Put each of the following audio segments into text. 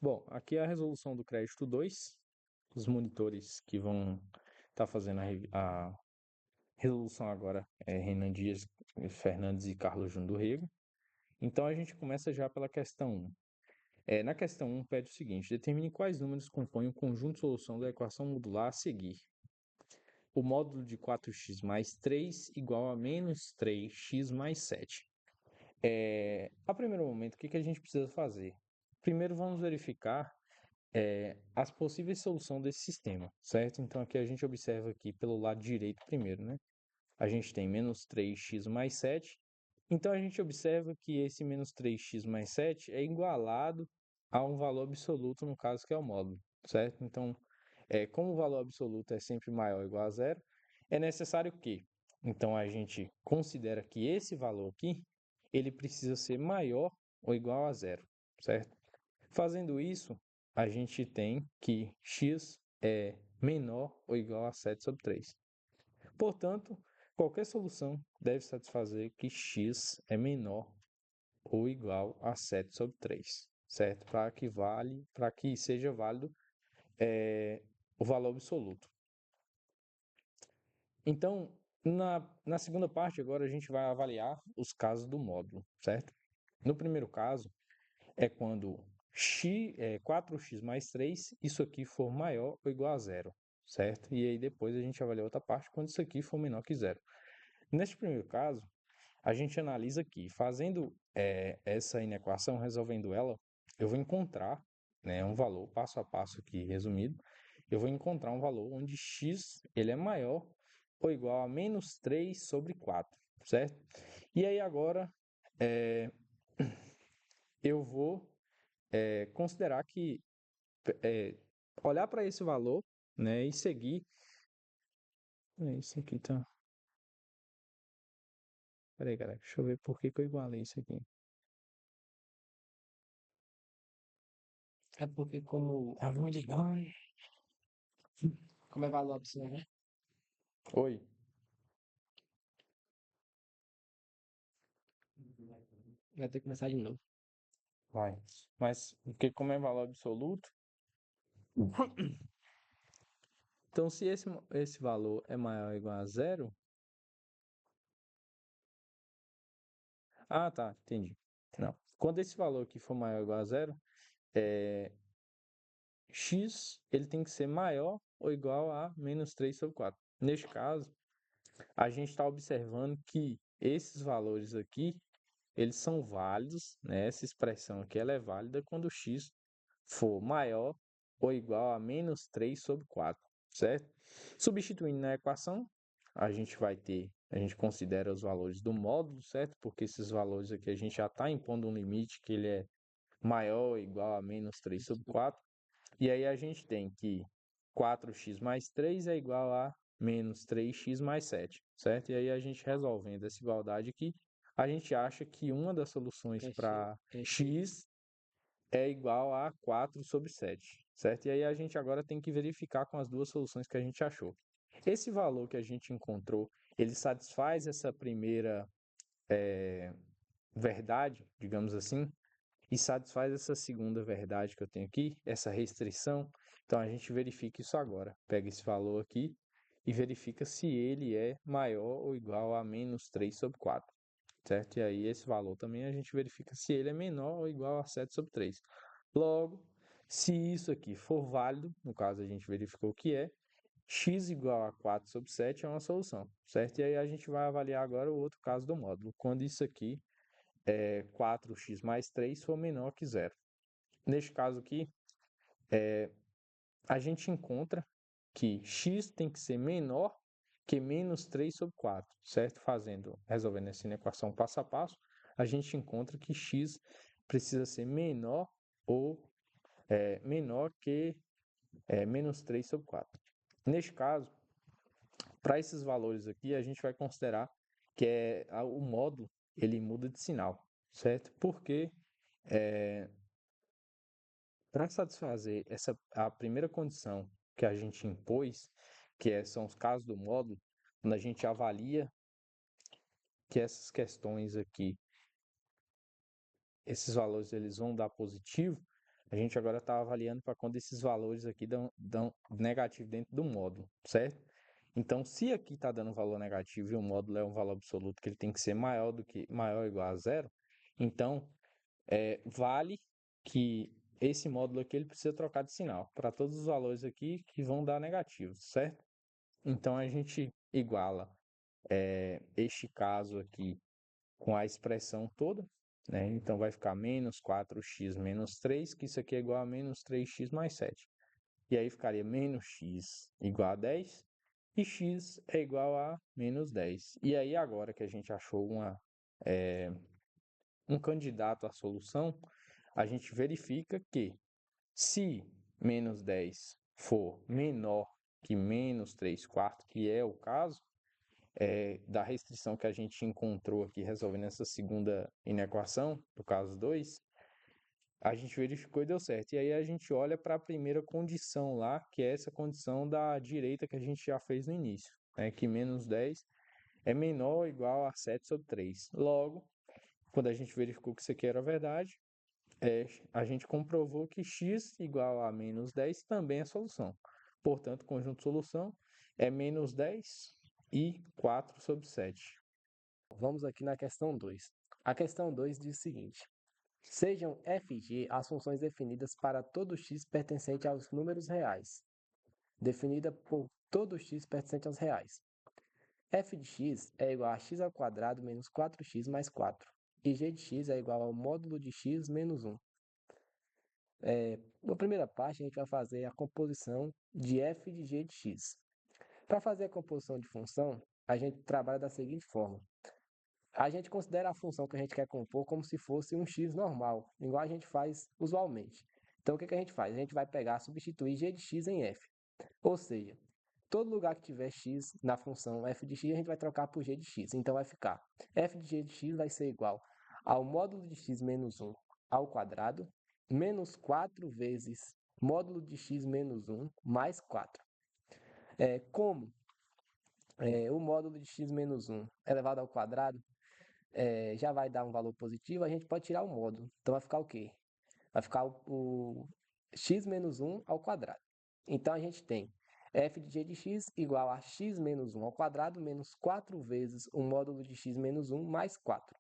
Bom, aqui é a resolução do crédito 2, os monitores que vão estar fazendo a resolução agora é Renan Dias Fernandes e Carlos Júnior do Rego. Então a gente começa já pela questão 1. Na questão 1 pede o seguinte: determine quais números compõem o conjunto de solução da equação modular a seguir. O módulo de 4x mais 3 igual a menos 3x mais 7. A primeiro momento, o que a gente precisa fazer? Primeiro vamos verificar as possíveis soluções desse sistema, certo? Então aqui a gente observa aqui pelo lado direito primeiro, né? A gente tem menos 3x mais 7. Então a gente observa que esse menos 3x mais 7 é igualado a um valor absoluto, no caso que é o módulo, certo? Então, como o valor absoluto é sempre maior ou igual a zero, é necessário que, então a gente considera que esse valor aqui, ele precisa ser maior ou igual a zero, certo? Fazendo isso, a gente tem que x é menor ou igual a 7 sobre 3. Portanto, qualquer solução deve satisfazer que x é menor ou igual a 7 sobre 3, certo? Para que seja válido o valor absoluto. Então, na segunda parte agora a gente vai avaliar os casos do módulo, certo? No primeiro caso, é quando 4x mais 3, isso aqui for maior ou igual a zero, certo? E aí depois a gente avalia outra parte quando isso aqui for menor que zero. Neste primeiro caso, a gente analisa aqui, fazendo essa inequação, resolvendo ela, eu vou encontrar, né, um valor, passo a passo aqui resumido, eu vou encontrar um valor onde x ele é maior ou igual a menos 3 sobre 4, certo? E aí agora eu vou considerar que olhar para esse valor, né, e seguir. Isso aqui tá. Peraí, galera, deixa eu ver por que eu igualei isso aqui. É porque como a luz ligando, como é valor absoluto, né? Oi. Vai ter que começar de novo. Vai. Mas porque como é valor absoluto, então se esse valor é maior ou igual a zero. Ah, tá, entendi. Não. Quando esse valor aqui for maior ou igual a zero, x ele tem que ser maior ou igual a menos 3 sobre 4. Neste caso, a gente está observando que esses valores aqui, eles são válidos, né? Essa expressão aqui ela é válida quando x for maior ou igual a menos 3 sobre 4, certo? Substituindo na equação, a gente considera os valores do módulo, certo? Porque esses valores aqui a gente já está impondo um limite que ele é maior ou igual a menos 3 sobre 4. E aí a gente tem que 4x mais 3 é igual a menos 3x mais 7, certo? E aí a gente resolvendo essa igualdade aqui, a gente acha que uma das soluções para x é igual a 4 sobre 7, certo? E aí a gente agora tem que verificar com as duas soluções que a gente achou. Esse valor que a gente encontrou, ele satisfaz essa primeira verdade, digamos assim, e satisfaz essa segunda verdade que eu tenho aqui, essa restrição. Então a gente verifica isso agora. Pega esse valor aqui e verifica se ele é maior ou igual a menos 3 sobre 4, certo? E aí esse valor também a gente verifica se ele é menor ou igual a 7 sobre 3. Logo, se isso aqui for válido, no caso a gente verificou que x igual a 4 sobre 7 é uma solução, certo? E aí a gente vai avaliar agora o outro caso do módulo, quando isso aqui 4x mais 3 for menor que zero. Neste caso aqui, a gente encontra que x tem que ser menor que menos 3 sobre 4, certo? Resolvendo essa equação passo a passo, a gente encontra que x precisa ser menor ou menor que menos 3 sobre 4. Neste caso, para esses valores aqui, a gente vai considerar que o módulo ele muda de sinal, certo? Porque para satisfazer a primeira condição que a gente impôs, são os casos do módulo, quando a gente avalia que essas questões aqui, esses valores eles vão dar positivo, A gente agora está avaliando para quando esses valores aqui dão negativo dentro do módulo, certo? Então, se aqui está dando valor negativo e o módulo é um valor absoluto que ele tem que ser maior ou igual a zero, então vale que esse módulo aqui ele precisa trocar de sinal para todos os valores aqui que vão dar negativos, certo? Então a gente iguala este caso aqui com a expressão toda, né? Então vai ficar menos 4x menos 3, que isso aqui é igual a menos 3x mais 7. E aí ficaria menos x igual a 10 e x é igual a menos 10. E aí agora que a gente achou um candidato à solução, a gente verifica que se menos 10 for menor que menos 3 quartos, que é o caso, da restrição que a gente encontrou aqui resolvendo essa segunda inequação, do caso 2, a gente verificou e deu certo. E aí a gente olha para a primeira condição lá, que é essa condição da direita que a gente já fez no início, né? Que menos 10 é menor ou igual a 7 sobre 3. Logo, quando a gente verificou que isso aqui era verdade, a gente comprovou que x igual a menos 10 também é solução. Portanto, o conjunto de solução é menos 10 e 4 sobre 7. Vamos aqui na questão 2. A questão 2 diz o seguinte: sejam f e g as funções definidas para todo x pertencente aos números reais, definida por todo x pertencente aos reais. F de x é igual a x ao quadrado menos 4x mais 4, e g de x é igual ao módulo de x menos 1. Na primeira parte, a gente vai fazer a composição de f de g de x. Para fazer a composição de função, a gente trabalha da seguinte forma. A gente considera a função que a gente quer compor como se fosse um x normal, igual a gente faz usualmente. Então, o que a gente faz? A gente vai pegar, substituir g de x em f. Ou seja, todo lugar que tiver x na função f de x, a gente vai trocar por g de x. Então, vai ficar f de g de x vai ser igual ao módulo de x menos 1 ao quadrado, menos 4 vezes módulo de x menos 1 mais 4. Como o módulo de x menos 1 elevado ao quadrado já vai dar um valor positivo, a gente pode tirar o módulo. Então, vai ficar o quê? Vai ficar o x menos 1 ao quadrado. Então, a gente tem f de g de x igual a x menos 1 ao quadrado menos 4 vezes o módulo de x menos 1 mais 4.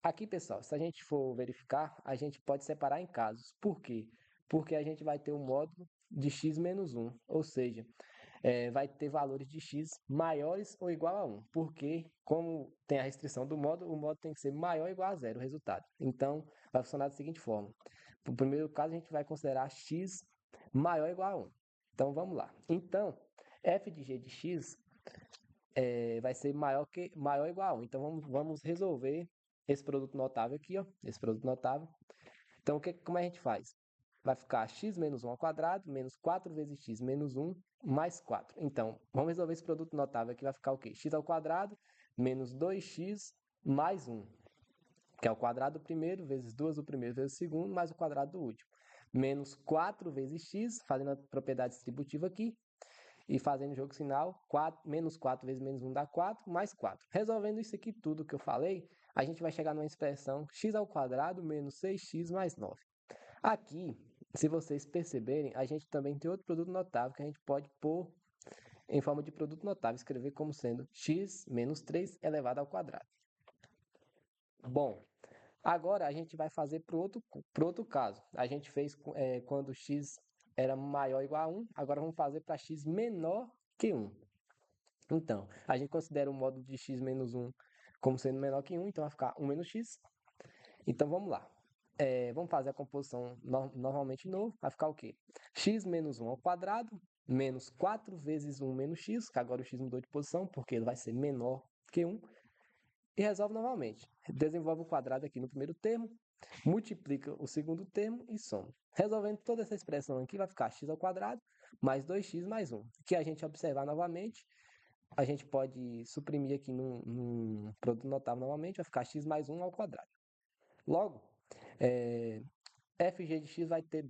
Aqui, pessoal, se a gente for verificar, a gente pode separar em casos. Por quê? Porque a gente vai ter o módulo de x menos 1, ou seja, vai ter valores de x maiores ou igual a 1, porque como tem a restrição do módulo, o módulo tem que ser maior ou igual a zero, o resultado. Então, vai funcionar da seguinte forma. No primeiro caso, a gente vai considerar x maior ou igual a 1. Então, vamos lá. Então, f de g de x vai ser maior ou igual a 1. Então, vamos resolver esse produto notável aqui, ó, esse produto notável. Então, como a gente faz? Vai ficar x menos 1 ao quadrado, menos 4 vezes x menos 1, mais 4. Então, vamos resolver esse produto notável aqui, vai ficar o quê? X ao quadrado, menos 2x, mais 1, que é o quadrado do primeiro, vezes 2 do primeiro, vezes o segundo, mais o quadrado do último. Menos 4 vezes x, fazendo a propriedade distributiva aqui, e fazendo o jogo sinal, menos 4 vezes menos 1 dá 4, mais 4. Resolvendo isso aqui tudo que eu falei, a gente vai chegar numa expressão x ao quadrado menos 6x mais 9. Aqui, se vocês perceberem, a gente também tem outro produto notável que a gente pode pôr em forma de produto notável, escrever como sendo x menos 3 elevado ao quadrado. Bom, agora a gente vai fazer para o outro caso. A gente fez quando x era maior ou igual a 1, agora vamos fazer para x menor que 1. Então, a gente considera o módulo de x menos 1 como sendo menor que 1, então vai ficar 1 menos x. Então, vamos lá. Vamos fazer a composição normalmente de novo. Vai ficar o quê? X menos 1 ao quadrado, menos 4 vezes 1 menos x, que agora o x mudou de posição, porque ele vai ser menor que 1. E resolve novamente. Desenvolve o quadrado aqui no primeiro termo, multiplica o segundo termo e soma. Resolvendo toda essa expressão aqui, vai ficar x ao quadrado mais 2x mais 1. Que a gente observar novamente, a gente pode suprimir aqui num produto notável novamente, vai ficar x mais 1 ao quadrado. Logo, fg de x vai ter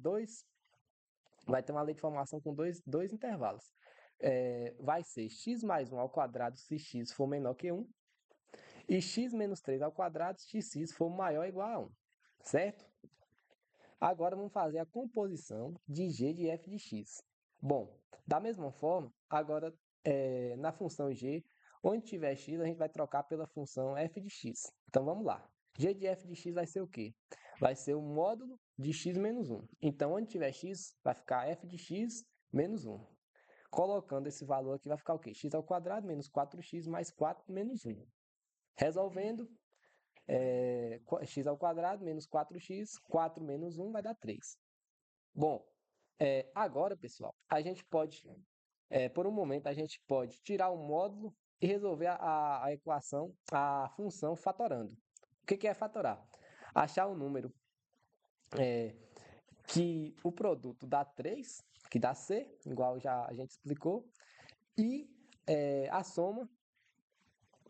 uma lei de formação com dois intervalos. Vai ser x mais 1 ao quadrado se x for menor que 1, e x menos 3 ao quadrado se x for maior ou igual a 1, certo? Agora vamos fazer a composição de g de f de x. Bom, da mesma forma, agora na função g, onde tiver x, a gente vai trocar pela função f de x. Então vamos lá. G de f de x vai ser o quê? Vai ser o módulo de x menos 1. Então, onde tiver x, vai ficar f de x menos 1. Colocando esse valor aqui, vai ficar o quê? X ao quadrado menos 4x mais 4 menos 1. Resolvendo, x ao quadrado menos 4x, 4 menos 1 vai dar 3. Bom, agora, pessoal, a gente pode, por um momento, a gente pode tirar o módulo e resolver a equação, a função fatorando. O que é fatorar? Achar um número que o produto dá 3, que dá C, igual já a gente explicou, e a soma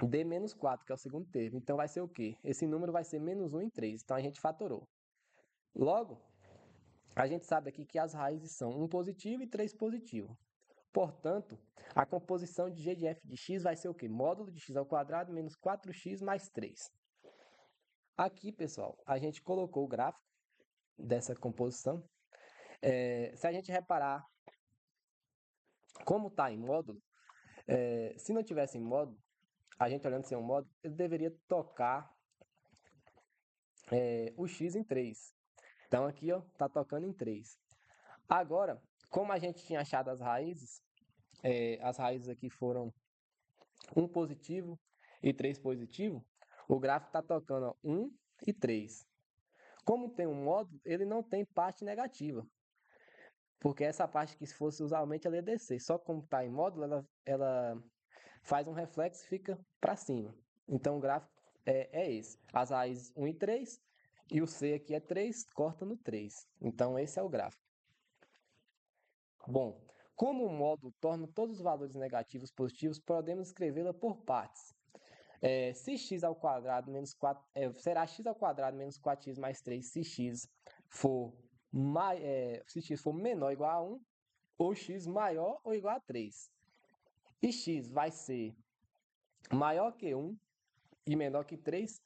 d menos 4, que é o segundo termo. Então, vai ser o quê? Esse número vai ser menos 1 em 3. Então, a gente fatorou. Logo, a gente sabe aqui que as raízes são 1 positivo e 3 positivo. Portanto, a composição de g de f de x vai ser o quê? Módulo de x ao quadrado menos 4x mais 3. Aqui, pessoal, a gente colocou o gráfico dessa composição. Se a gente reparar como está em módulo, se não tivesse em módulo, a gente olhando sem um módulo, ele deveria tocar o x em 3. Então, aqui está tocando em 3. Agora, como a gente tinha achado as raízes aqui foram 1 positivo e 3 positivo, o gráfico está tocando 1 e 3. Como tem um módulo, ele não tem parte negativa, porque essa parte que se fosse usualmente ela ia descer. Só como está em módulo, ela faz um reflexo e fica para cima. Então, o gráfico é esse. As raízes 1 e 3, e o C aqui é 3, corta no 3. Então, esse é o gráfico. Bom, como o módulo torna todos os valores negativos positivos, podemos escrevê-la por partes. Se x ao quadrado menos 4, será x ao quadrado menos 4x mais 3 se x for, se x for menor ou igual a 1, ou x maior ou igual a 3. E x vai ser maior que 1 e menor que 3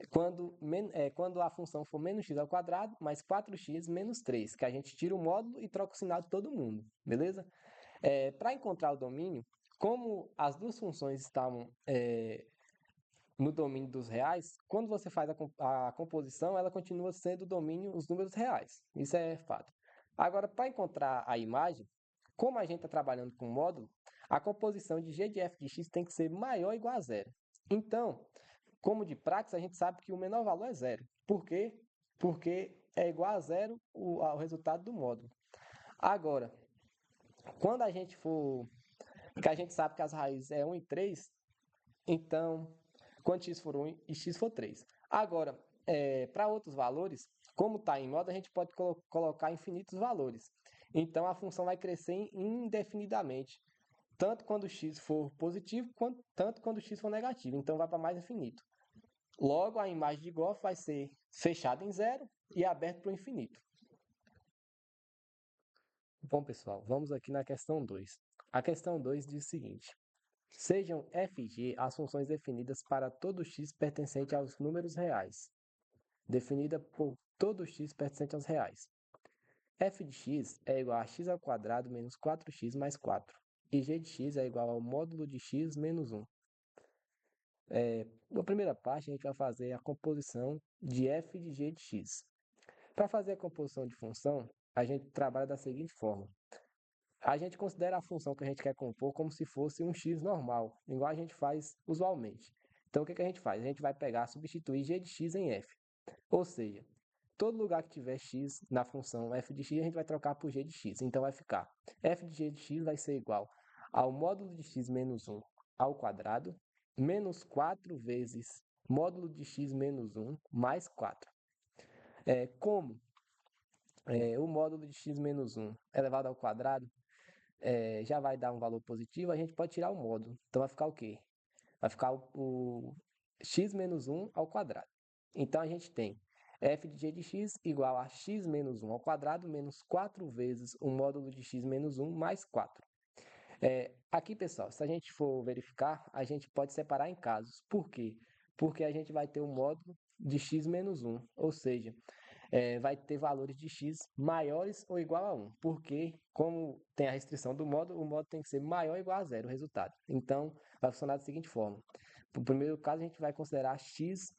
quando a função for menos x ao quadrado mais 4x menos 3, que a gente tira o módulo e troca o sinal de todo mundo, beleza? Para encontrar o domínio, como as duas funções estavam no domínio dos reais, quando você faz a composição, ela continua sendo o domínio os números reais. Isso é fato. Agora, para encontrar a imagem, como a gente está trabalhando com módulo, a composição de g de f de x tem que ser maior ou igual a zero. Então, como de praxe, a gente sabe que o menor valor é zero. Por quê? Porque é igual a zero o resultado do módulo. Agora, quando a gente for... que a gente sabe que as raízes é 1 e 3, então, quando x for 1 e x for 3. Agora, para outros valores, como está em modo, a gente pode colocar infinitos valores. Então, a função vai crescer indefinidamente, tanto quando x for positivo, tanto quando x for negativo. Então, vai para mais infinito. Logo, a imagem de Goff vai ser fechada em zero e aberta para o infinito. Bom, pessoal, vamos aqui na questão 2. A questão 2 diz o seguinte: sejam f e g as funções definidas para todo x pertencente aos números reais, definida por todo x pertencente aos reais. F de x é igual a x ao quadrado menos 4x mais 4, e g de x é igual ao módulo de x menos 1. Na primeira parte, a gente vai fazer a composição de f de g de x. Para fazer a composição de função, a gente trabalha da seguinte forma. A gente considera a função que a gente quer compor como se fosse um x normal, igual a gente faz usualmente. Então, o que a gente faz? A gente vai pegar, substituir g de x em f. Ou seja, todo lugar que tiver x na função f de x, a gente vai trocar por g de x. Então, vai ficar f de g de x vai ser igual ao módulo de x menos 1 ao quadrado, menos 4 vezes módulo de x menos 1 mais 4. Como o módulo de x menos 1 elevado ao quadrado já vai dar um valor positivo, a gente pode tirar o módulo. Então, vai ficar o quê? Vai ficar o x menos 1 ao quadrado. Então, a gente tem f de g de x igual a x menos 1 ao quadrado menos 4 vezes o módulo de x menos 1 mais 4. Aqui, pessoal, se a gente for verificar, a gente pode separar em casos. Por quê? Porque a gente vai ter o módulo de x menos 1, ou seja, vai ter valores de x maiores ou igual a 1, porque como tem a restrição do módulo, o módulo tem que ser maior ou igual a zero o resultado. Então, vai funcionar da seguinte forma. No primeiro caso, a gente vai considerar x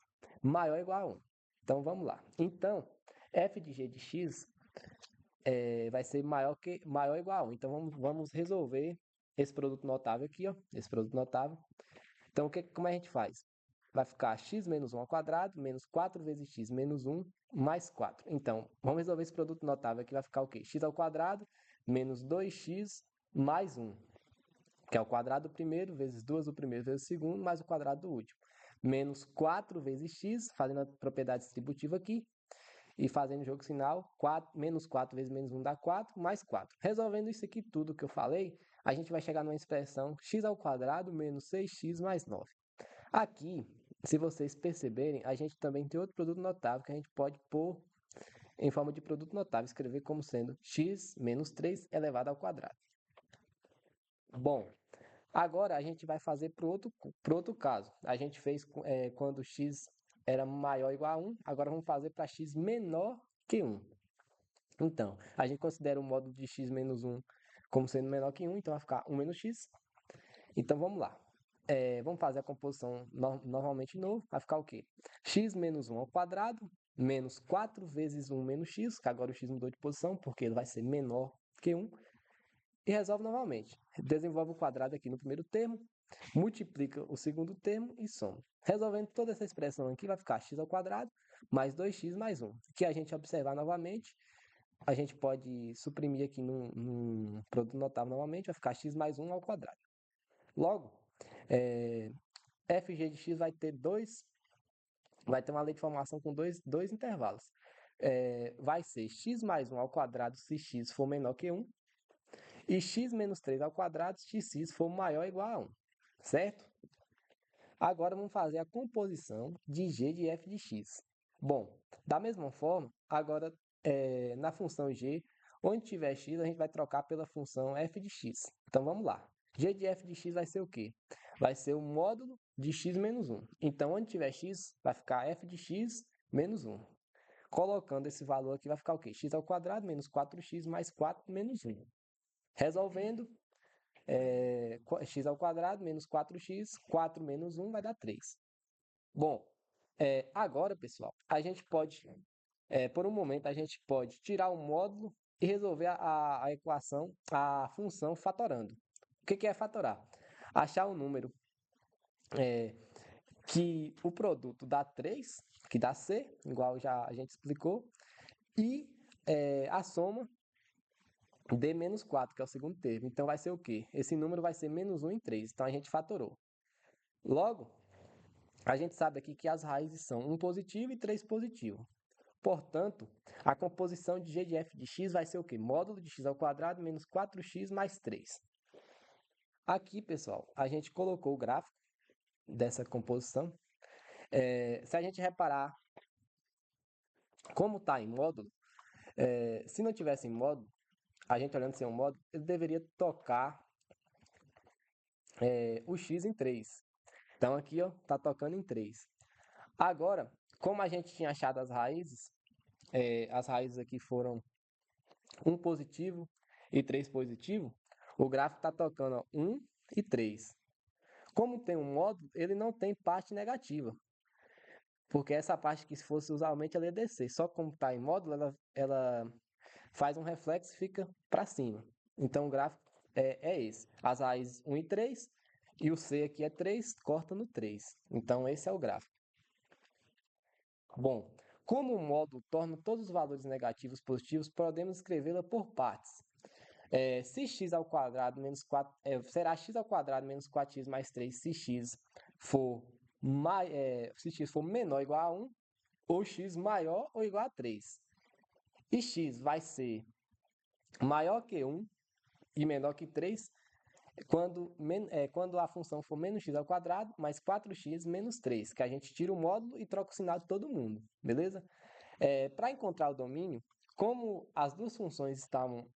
maior ou igual a 1. Então, vamos lá. Então, f de g de x vai ser maior ou igual a 1. Então, vamos resolver esse produto notável aqui, ó, esse produto notável. Então, como a gente faz? Vai ficar x menos 1 ao quadrado, menos 4 vezes x menos 1, mais 4. Então, vamos resolver esse produto notável aqui, vai ficar o quê? X ao quadrado, menos 2x, mais 1, que é o quadrado do primeiro, vezes 2 do primeiro, vezes o segundo, mais o quadrado do último. Menos 4 vezes x, fazendo a propriedade distributiva aqui, e fazendo o jogo final, menos 4 vezes menos 1 dá 4, mais 4. Resolvendo isso aqui tudo que eu falei, a gente vai chegar numa expressão x ao quadrado menos 6x mais 9. Aqui, se vocês perceberem, a gente também tem outro produto notável que a gente pode pôr em forma de produto notável, escrever como sendo x menos 3 elevado ao quadrado. Bom, agora a gente vai fazer para o outro caso. A gente fez quando x era maior ou igual a 1, agora vamos fazer para x menor que 1. Então, a gente considera o módulo de x menos 1 como sendo menor que 1, então vai ficar 1 menos x. Então, vamos lá. Vamos fazer a composição normalmente de novo. Vai ficar o quê? X menos 1 ao quadrado, menos 4 vezes 1 menos x, que agora o x mudou de posição, porque ele vai ser menor que 1. E resolve novamente. Desenvolve o quadrado aqui no primeiro termo, multiplica o segundo termo e soma. Resolvendo toda essa expressão aqui, vai ficar x ao quadrado mais 2x mais 1. Que a gente observar novamente, a gente pode suprimir aqui num produto notável novamente, vai ficar x mais 1 ao quadrado. Logo, fg de x vai ter uma lei de formação com dois intervalos. Vai ser x mais 1 ao quadrado se x for menor que 1, e x menos 3 ao quadrado se x for maior ou igual a 1, certo? Agora vamos fazer a composição de g de f de x. Bom, da mesma forma, agora na função g, onde tiver x, a gente vai trocar pela função f de x. Então vamos lá. G de f de x vai ser o quê? Vai ser o módulo de x menos 1. Então, onde tiver x, vai ficar f de x menos 1. Colocando esse valor aqui, vai ficar o quê? X ao quadrado menos 4x mais 4 menos 1. Resolvendo, x ao quadrado menos 4x, 4 menos 1 vai dar 3. Bom, agora, pessoal, a gente pode, por um momento, a gente pode tirar o módulo e resolver a equação, a função fatorando. O que é fatorar? Achar um número que o produto dá 3, que dá C, igual já a gente explicou, e a soma D menos 4, que é o segundo termo. Então, vai ser o quê? Esse número vai ser menos 1 em 3. Então, a gente fatorou. Logo, a gente sabe aqui que as raízes são 1 positivo e 3 positivo. Portanto, a composição de g de f de x vai ser o quê? Módulo de x ao quadrado menos 4x mais 3. Aqui, pessoal, a gente colocou o gráfico dessa composição. Se a gente reparar como está em módulo, se não tivesse em módulo, a gente olhando sem um módulo, ele deveria tocar o x em 3. Então, aqui está tocando em 3. Agora, como a gente tinha achado as raízes aqui foram 1 positivo e 3 positivo, o gráfico está tocando 1 e 3. Como tem um módulo, ele não tem parte negativa, porque essa parte que se fosse usualmente ela ia descer. Só como está em módulo, ela faz um reflexo e fica para cima. Então, o gráfico é esse. As raízes 1 e 3, e o C aqui é 3, corta no 3. Então, esse é o gráfico. Bom, como o módulo torna todos os valores negativos positivos, podemos escrevê-la por partes. Se x ao quadrado menos 4, será x ao quadrado menos 4x mais 3 se x for menor ou igual a 1, ou x maior ou igual a 3. E x vai ser maior que 1 e menor que 3 quando a função for menos x ao quadrado mais 4x menos 3, que a gente tira o módulo e troca o sinal de todo mundo, beleza? Para encontrar o domínio, como as duas funções estavam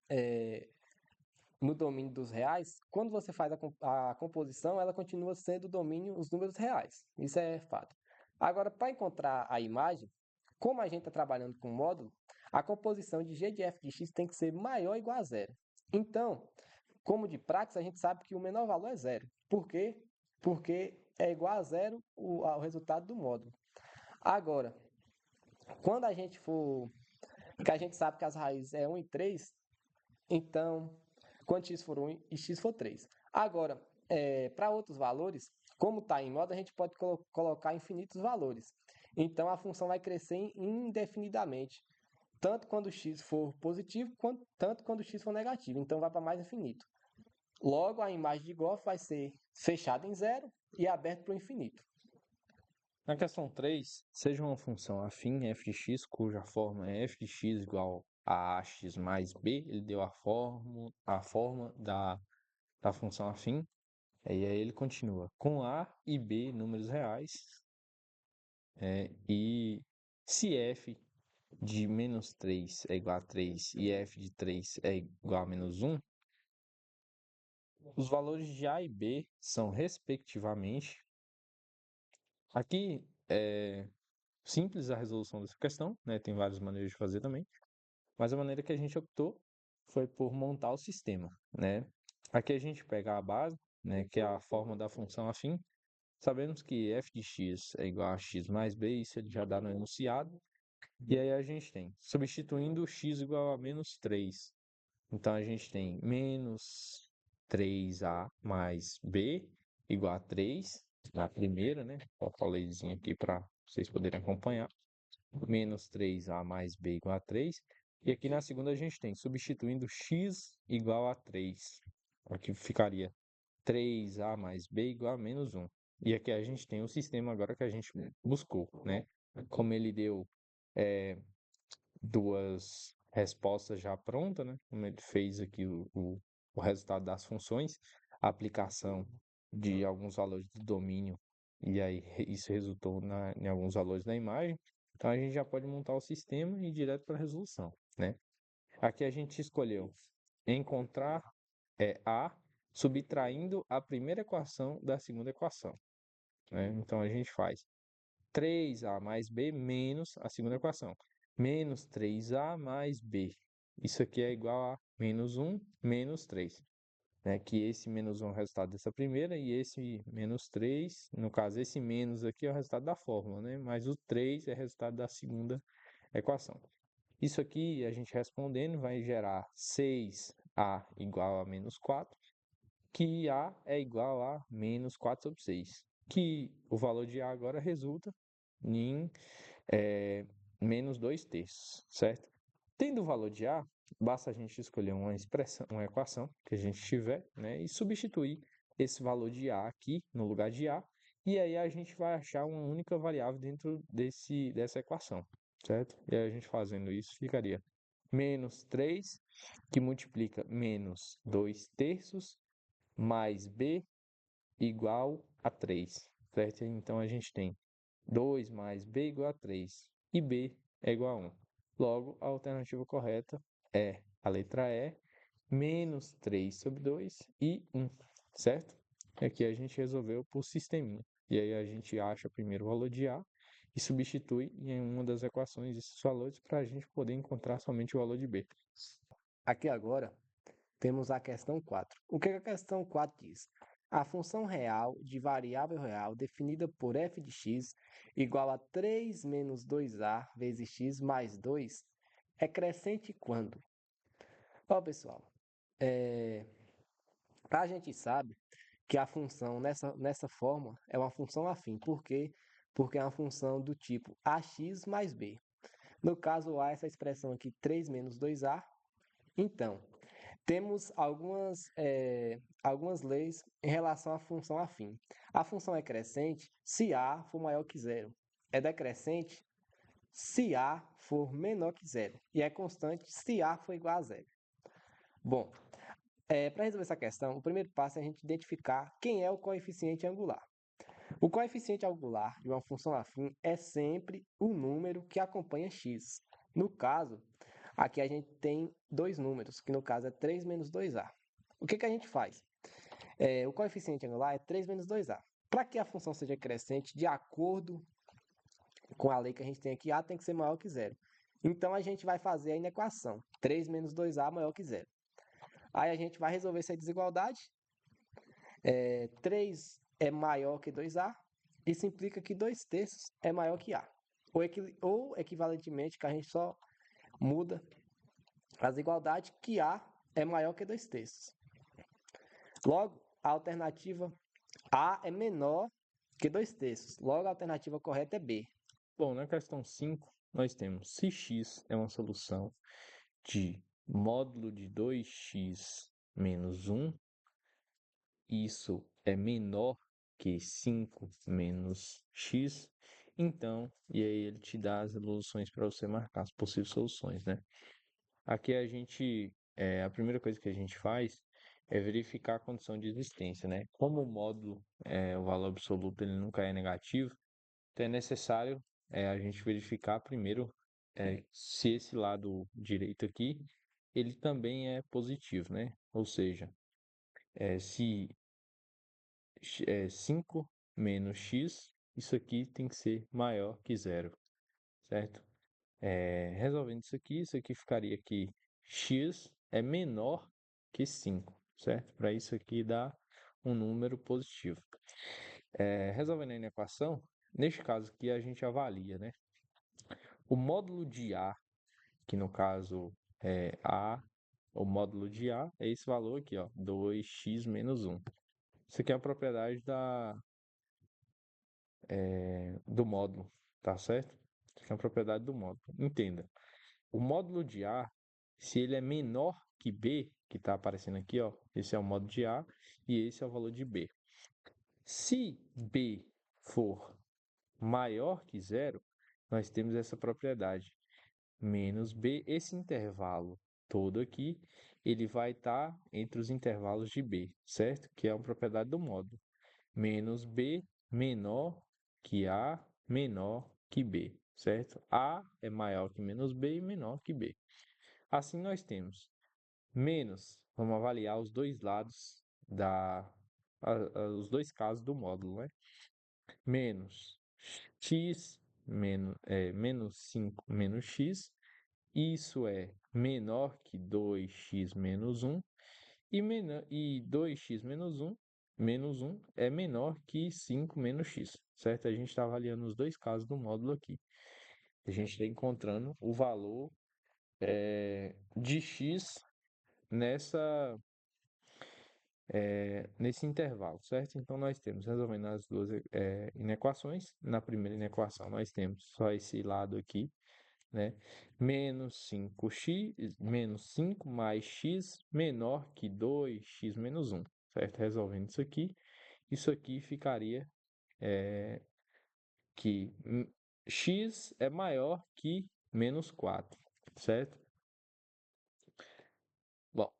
no domínio dos reais, quando você faz a composição, ela continua sendo o domínio os números reais. Isso é fato. Agora, para encontrar a imagem, como a gente está trabalhando com módulo, a composição de g de f de x tem que ser maior ou igual a zero. Então, como de praxe, a gente sabe que o menor valor é zero. Por quê? Porque é igual a zero o resultado do módulo. Agora, quando a gente for, que a gente sabe que as raízes é 1 e 3, então, quando x for 1 e x for 3. Agora, para outros valores, como está em modo, a gente pode colocar infinitos valores. Então, a função vai crescer indefinidamente, tanto quando x for positivo, tanto quando x for negativo. Então, vai para mais infinito. Logo, a imagem de Goff vai ser fechada em zero e aberta para o infinito. Na questão 3, seja uma função afim f de x, cuja forma é f de x igual a ax mais b, ele deu a forma da função afim, e aí ele continua com a e b números reais, e se f de menos 3 é igual a 3 e f de 3 é igual a menos 1, os valores de a e b são, respectivamente, aqui é simples a resolução dessa questão, né? Tem várias maneiras de fazer também, mas a maneira que a gente optou foi por montar o sistema, né? Aqui a gente pega a base, né, que é a forma da função afim. Sabemos que f de x é igual a x mais b, isso ele já dá no enunciado. E aí a gente tem, substituindo x igual a menos 3. Então a gente tem menos 3a mais b igual a 3, na primeira, né? Colocar o leidzinho aqui para vocês poderem acompanhar. Menos 3a mais b igual a 3. E aqui na segunda a gente tem, substituindo x igual a 3. Aqui ficaria 3a mais b igual a menos 1. E aqui a gente tem o sistema agora que a gente buscou, né? Como ele deu duas respostas já prontas, né? Como ele fez aqui o resultado das funções, a aplicação de alguns valores do domínio, e aí isso resultou em alguns valores da imagem. Então a gente já pode montar o sistema e ir direto para a resolução, né? Aqui a gente escolheu encontrar A subtraindo a primeira equação da segunda equação, né? Então a gente faz 3a mais b menos a segunda equação. Menos 3a mais b. Isso aqui é igual a menos 1 menos 3. Né? Que esse menos 1 é o resultado dessa primeira e esse menos 3, no caso, esse menos aqui é o resultado da fórmula, né? Mas o 3 é o resultado da segunda equação. Isso aqui, a gente respondendo, vai gerar 6a igual a menos 4, que a é igual a menos 4 sobre 6. Que o valor de a agora resulta em menos 2 terços, certo? Tendo o valor de a, basta a gente escolher uma expressão, uma equação que a gente tiver, né, e substituir esse valor de a aqui no lugar de a, e aí a gente vai achar uma única variável dentro dessa equação, certo? E aí a gente fazendo isso ficaria menos 3, que multiplica menos 2 terços, mais b igual a 3, certo? Então a gente tem 2 mais b igual a 3 e b é igual a 1. Logo, a alternativa correta é a letra E, menos 3 sobre 2 e 1, certo? Aqui a gente resolveu por sisteminha. E aí a gente acha primeiro o valor de A e substitui em uma das equações esses valores para a gente poder encontrar somente o valor de B. Aqui agora temos a questão 4. O que a questão 4 diz? A função real de variável real definida por f de x igual a 3 menos 2a vezes x mais 2 é crescente quando? Ó, pessoal, a gente sabe que a função nessa forma é uma função afim. Por quê? Porque é uma função do tipo ax mais b. No caso A, essa expressão aqui, 3 menos 2a. Então, temos algumas leis em relação à função afim. A função é crescente se A for maior que zero. É decrescente se A for menor que zero. E é constante se A for igual a zero. Bom, para resolver essa questão, o primeiro passo é a gente identificar quem é o coeficiente angular. O coeficiente angular de uma função afim é sempre o número que acompanha x. No caso, aqui a gente tem dois números, que no caso é 3 menos 2a. O que a gente faz? O coeficiente angular é 3 menos 2a. Para que a função seja crescente, de acordo com a lei que a gente tem aqui, A tem que ser maior que zero. Então a gente vai fazer a inequação, 3 menos 2A maior que zero. Aí a gente vai resolver essa desigualdade. 3 é maior que 2A, isso implica que 2 terços é maior que A. Ou equivalentemente, que a gente só muda a desigualdade, que A é maior que 2 terços. Logo, a alternativa A é menor que 2 terços. Logo, a alternativa correta é B. Bom, na questão 5, nós temos se x é uma solução de módulo de 2x menos 1, isso é menor que 5 menos x, então, e aí ele te dá as resoluções para você marcar as possíveis soluções, né? Aqui a primeira coisa que a gente faz é verificar a condição de existência, né? Como o módulo, o valor absoluto, ele nunca é negativo, então é necessário a gente verificar primeiro se esse lado direito aqui, ele também é positivo, né? Ou seja, se 5 menos x, isso aqui tem que ser maior que zero, certo? Resolvendo isso aqui ficaria que x é menor que 5, certo? Para isso aqui dar um número positivo. Resolvendo a equação, neste caso aqui a gente avalia, né? O módulo de A, que no caso é A, o módulo de A é esse valor aqui, ó, 2x menos 1. Isso aqui é a propriedade do módulo, tá certo? Isso aqui é a propriedade do módulo. Entenda, o módulo de A, se ele é menor que B, que está aparecendo aqui, ó, esse é o módulo de A e esse é o valor de B. Se B for maior que zero, nós temos essa propriedade, menos B, esse intervalo todo aqui, ele vai estar entre os intervalos de B, certo? Que é uma propriedade do módulo. Menos B menor que A menor que B, certo? A é maior que menos B e menor que B. Assim nós temos menos, vamos avaliar os dois lados os dois casos do módulo, né? Menos x menos 5 menos x, isso é menor que 2x menos 1, e 2x menos 1 é menor que 5 menos x, certo? A gente está avaliando os dois casos do módulo aqui. A gente está encontrando o valor de x nesse intervalo, certo? Então, nós temos, resolvendo as duas inequações, na primeira inequação nós temos só esse lado aqui, né? Menos 5x, menos 5 mais x menor que 2x menos 1, certo? Resolvendo isso aqui ficaria que x é maior que menos 4, certo? Bom,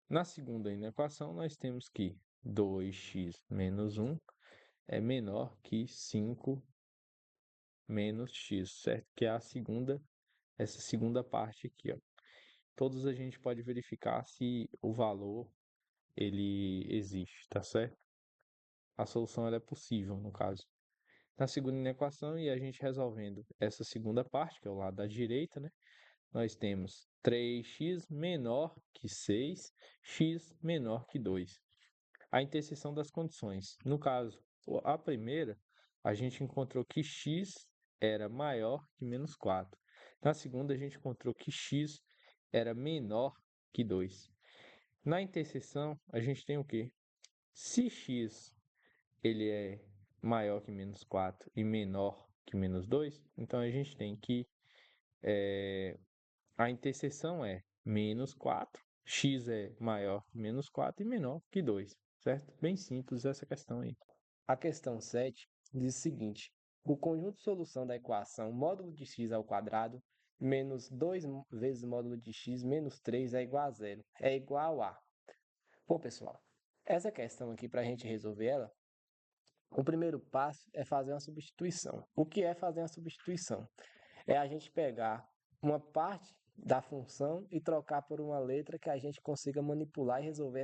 na segunda equação, nós temos que 2x menos 1 é menor que 5 menos x, certo? Que é essa segunda parte aqui, ó. Todos a gente pode verificar se o valor ele existe, tá certo? A solução ela é possível, no caso. Na segunda equação, e a gente resolvendo essa segunda parte, que é o lado da direita, né? Nós temos 3x menor que 6, x menor que 2. A interseção das condições. No caso, a primeira, a gente encontrou que x era maior que menos 4. Na segunda, a gente encontrou que x era menor que 2. Na interseção, a gente tem o quê? Se x ele é maior que menos 4 e menor que menos 2, então a gente tem que a interseção é menos 4, x é maior que menos 4 e menor que 2, certo? Bem simples essa questão aí. A questão 7 diz o seguinte: o conjunto de solução da equação módulo de x ao quadrado menos 2 vezes módulo de x menos 3 é igual a zero. É igual a... Bom, pessoal, essa questão aqui, para a gente resolver ela, o primeiro passo é fazer uma substituição. O que é fazer uma substituição? É a gente pegar uma parte da função e trocar por uma letra que a gente consiga manipular e resolver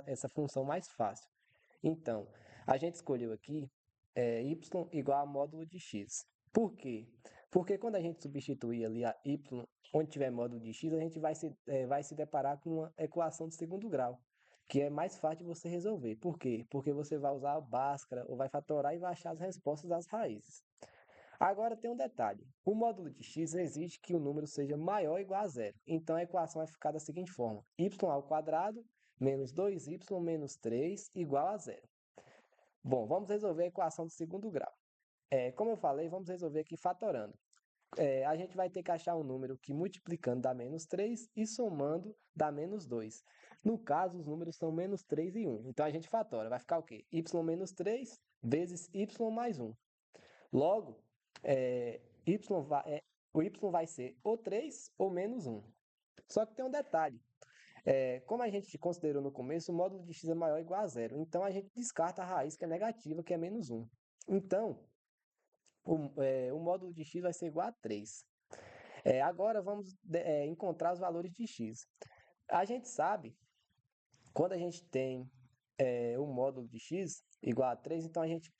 essa função mais fácil. Então, a gente escolheu aqui y igual a módulo de x. Por quê? Porque quando a gente substituir ali a y, onde tiver módulo de x, a gente vai se deparar com uma equação de segundo grau, que é mais fácil de você resolver. Por quê? Porque você vai usar a Bhaskara ou vai fatorar e vai achar as respostas das raízes. Agora tem um detalhe: o módulo de x exige que o número seja maior ou igual a zero. Então a equação vai ficar da seguinte forma: y ao quadrado menos 2y menos 3 igual a zero. Bom, vamos resolver a equação de segundo grau. Como eu falei, vamos resolver aqui fatorando. A gente vai ter que achar um número que multiplicando dá menos 3 e somando dá menos 2. No caso, os números são menos 3 e 1. Então a gente fatora. Vai ficar o quê? Y menos 3 vezes y mais 1. Logo, o y vai ser ou 3 ou menos 1. Só que tem um detalhe. Como a gente considerou no começo, o módulo de x é maior ou igual a zero. Então a gente descarta a raiz que é negativa, que é menos 1. Então, o módulo de x vai ser igual a 3. Agora vamos encontrar os valores de x. A gente sabe, quando a gente tem o módulo de x igual a 3, então a gente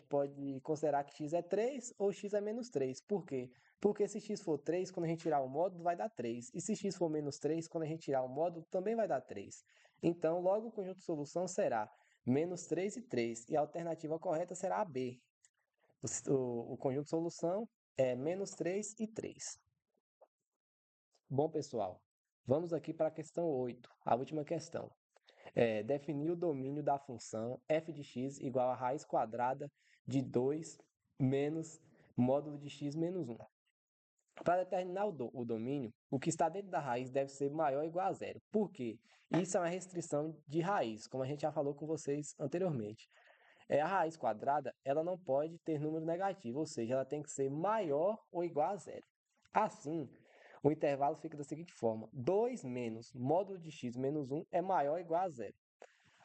pode considerar que x é 3 ou x é menos 3. Por quê? Porque se x for 3, quando a gente tirar o módulo, vai dar 3. E se x for menos 3, quando a gente tirar o módulo, também vai dar 3. Então, logo o conjunto de solução será menos 3 e 3. E a alternativa correta será a B. O conjunto de solução é menos 3 e 3. Bom, pessoal, vamos aqui para a questão 8, a última questão. Definir o domínio da função f de x igual a raiz quadrada de 2 menos módulo de x menos 1. Para determinar o domínio, o que está dentro da raiz deve ser maior ou igual a zero. Por quê? Isso é uma restrição de raiz, como a gente já falou com vocês anteriormente. A raiz quadrada, ela não pode ter número negativo, ou seja, ela tem que ser maior ou igual a zero. Assim, o intervalo fica da seguinte forma: 2 menos módulo de x menos 1 é maior ou igual a zero.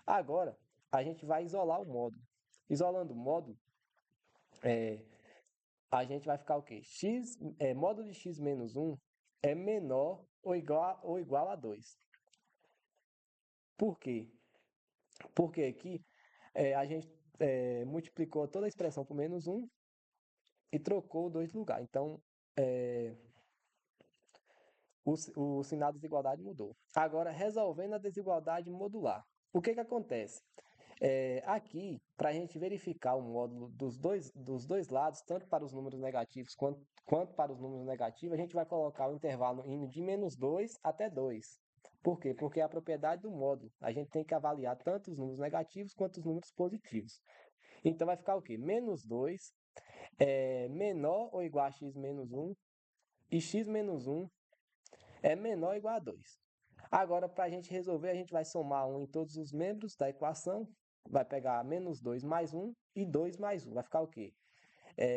Agora, a gente vai isolar o módulo. Isolando o módulo, a gente vai ficar o quê? Módulo de x menos 1 é menor ou igual a 2. Por quê? Porque aqui a gente multiplicou toda a expressão por menos 1 e trocou 2 de lugar. Então, o sinal da desigualdade mudou. Agora, resolvendo a desigualdade modular. O que acontece? Aqui, para a gente verificar o módulo dos dois lados, tanto para os números negativos quanto para os números negativos, a gente vai colocar o intervalo indo de menos 2 até 2. Por quê? Porque é a propriedade do módulo. A gente tem que avaliar tanto os números negativos quanto os números positivos. Então, vai ficar o quê? Menos 2 é menor ou igual a x menos 1 e x menos 1 é menor ou igual a 2. Agora, para a gente resolver, a gente vai somar 1 em todos os membros da equação, vai pegar menos 2 mais 1 e 2 mais 1. Vai ficar o quê?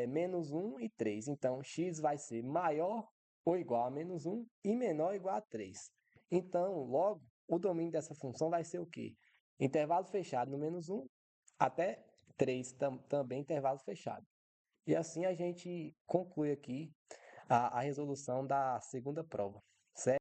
Menos 1 e 3. Então, x vai ser maior ou igual a menos 1 e menor ou igual a 3. Então, logo, o domínio dessa função vai ser o quê? Intervalo fechado no menos 1 até 3, também intervalo fechado. E assim a gente conclui aqui a resolução da segunda prova.